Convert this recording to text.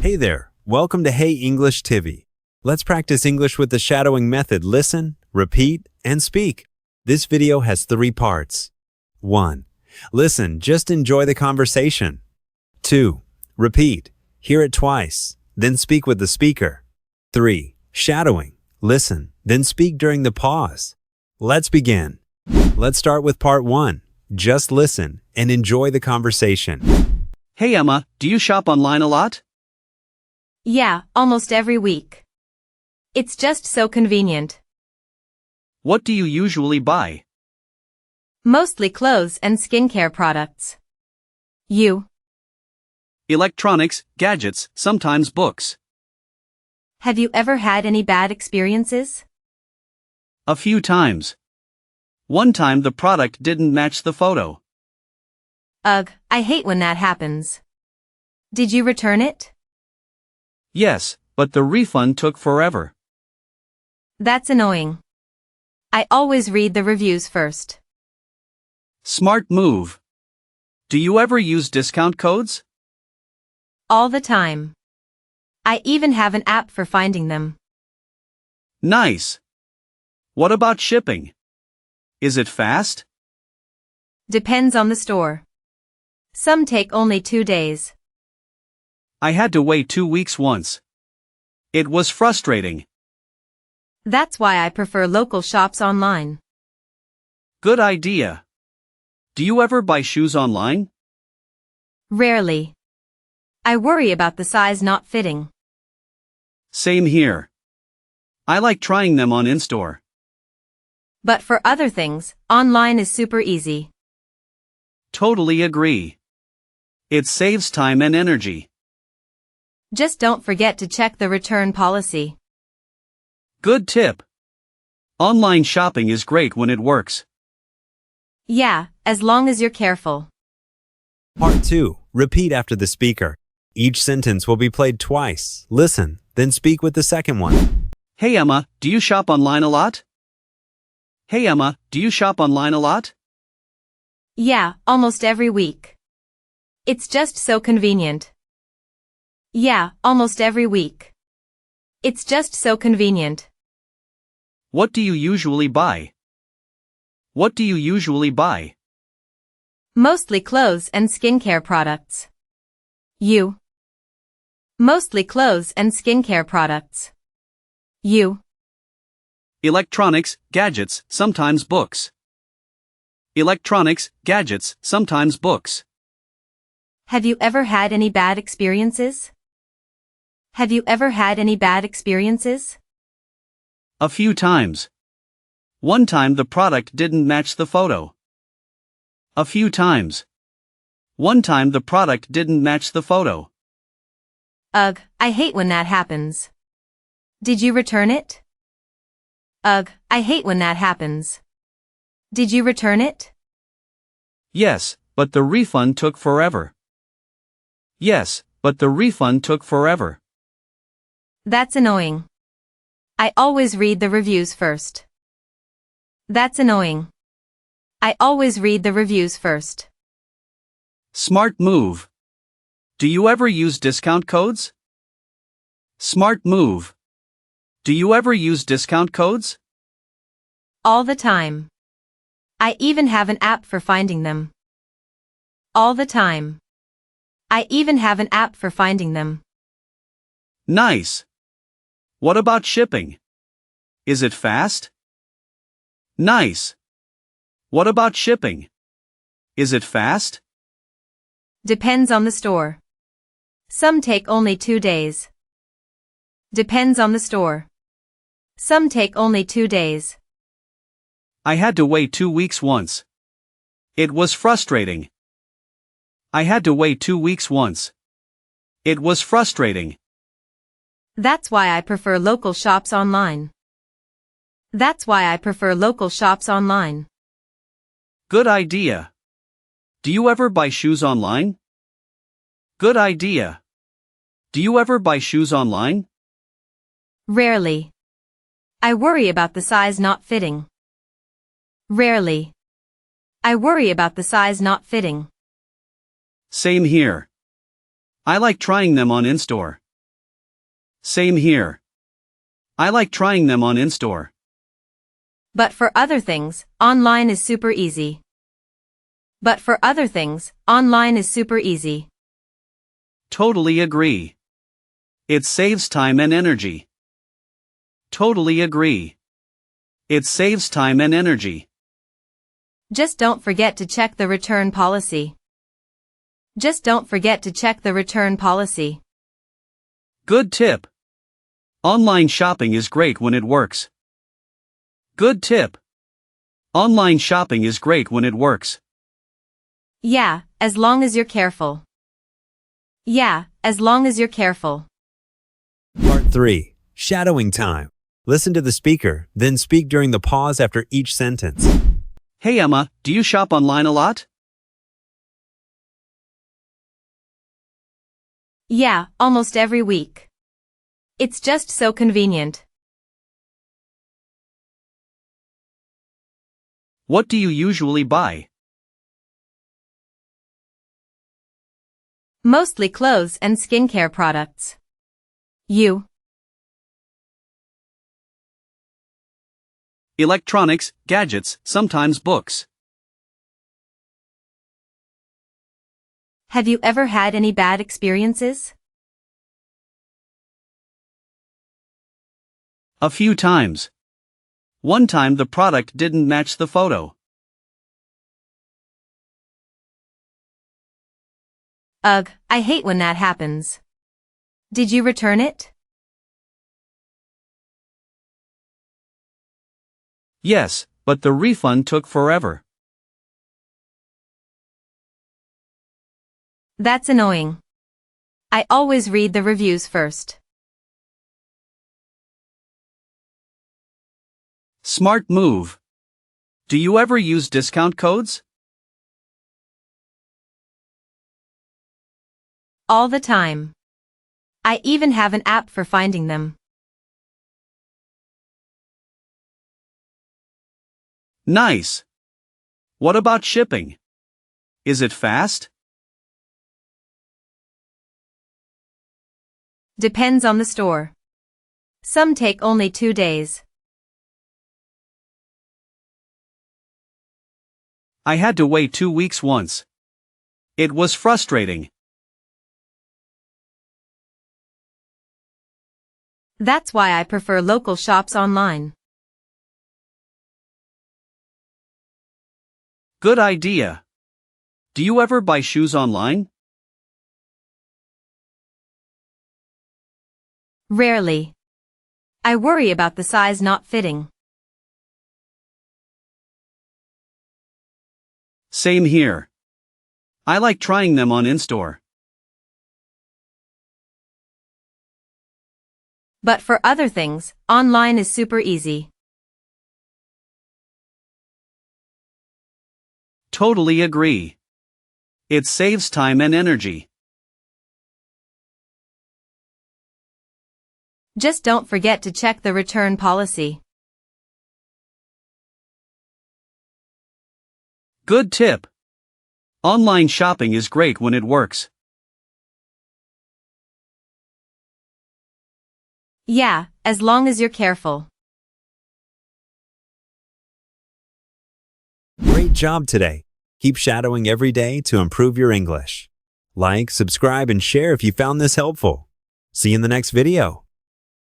Hey there, welcome to Hey English TV. Let's practice English with the shadowing method. Listen, repeat, and speak. This video has 3 parts. 1. Listen, just enjoy the conversation. 2. Repeat, hear it twice, then speak with the speaker. 3. Shadowing, listen, then speak during the pause. Let's begin. Let's start with part 1. Just listen and enjoy the conversation. Hey Emma, do you shop online a lot? Yeah, almost every week. It's just so convenient. What do you usually buy? Mostly clothes and skincare products. You? Electronics, gadgets, sometimes books. Have you ever had any bad experiences? A few times. One time the product didn't match the photo. Ugh, I hate when that happens. Did you return it? Yes, but the refund took forever. That's annoying. I always read the reviews first. Smart move. Do you ever use discount codes? All the time. I even have an app for finding them. Nice. What about shipping? Is it fast? Depends on the store. Some take only 2 days. I had to wait 2 weeks once. It was frustrating. That's why I prefer local shops online. Good idea. Do you ever buy shoes online? Rarely. I worry about the size not fitting. Same here. I like trying them on in-store. But for other things, online is super easy. Totally agree. It saves time and energy. Just don't forget to check the return policy. Good tip. Online shopping is great when it works. Yeah, as long as you're careful. Part 2. Repeat after the speaker. Each sentence will be played twice. Listen, then speak with the second one. Hey Emma, do you shop online a lot? Hey Emma, do you shop online a lot? Yeah, almost every week. It's just so convenient. Yeah, almost every week. It's just so convenient. What do you usually buy? What do you usually buy? Mostly clothes and skincare products. You? Mostly clothes and skincare products. You? Electronics, gadgets, sometimes books. Electronics, gadgets, sometimes books. Have you ever had any bad experiences? Have you ever had any bad experiences? A few times. One time the product didn't match the photo. A few times. One time the product didn't match the photo. Ugh, I hate when that happens. Did you return it? Ugh, I hate when that happens. Did you return it? Yes, but the refund took forever. Yes, but the refund took forever. That's annoying. I always read the reviews first. That's annoying. I always read the reviews first. Smart move. Do you ever use discount codes? Smart move. Do you ever use discount codes? All the time. I even have an app for finding them. All the time. I even have an app for finding them. Nice. What about shipping? Is it fast? Nice. What about shipping? Is it fast? Depends on the store. Some take only 2 days. Depends on the store. Some take only 2 days. I had to wait 2 weeks once. It was frustrating. I had to wait 2 weeks once. It was frustrating. That's why I prefer local shops online. That's why I prefer local shops online. Good idea. Do you ever buy shoes online? Good idea. Do you ever buy shoes online? Rarely. I worry about the size not fitting. Rarely. I worry about the size not fitting. Same here. I like trying them on in-store. Same here. I like trying them on in-store. But for other things, online is super easy. But for other things, online is super easy. Totally agree. It saves time and energy. Totally agree. It saves time and energy. Just don't forget to check the return policy. Just don't forget to check the return policy. Good tip. Online shopping is great when it works. Good tip. Online shopping is great when it works. Yeah, as long as you're careful. Yeah, as long as you're careful. Part 3. Shadowing time. Listen to the speaker, then speak during the pause after each sentence. Hey Emma, do you shop online a lot? Yeah, almost every week. It's just so convenient. What do you usually buy? Mostly clothes and skincare products. You? Electronics, gadgets, sometimes books. Have you ever had any bad experiences? A few times. One time the product didn't match the photo. Ugh, I hate when that happens. Did you return it? Yes, but the refund took forever. That's annoying. I always read the reviews first. Smart move. Do you ever use discount codes? All the time. I even have an app for finding them. Nice. What about shipping? Is it fast? Depends on the store. Some take only 2 days. I had to wait 2 weeks once. It was frustrating. That's why I prefer local shops online. Good idea. Do you ever buy shoes online? Rarely. I worry about the size not fitting. Same here. I like trying them on in-store. But for other things, online is super easy. Totally agree. It saves time and energy. Just don't forget to check the return policy. Good tip. Online shopping is great when it works. Yeah, as long as you're careful. Great job today. Keep shadowing every day to improve your English. Like, subscribe, and share if you found this helpful. See you in the next video.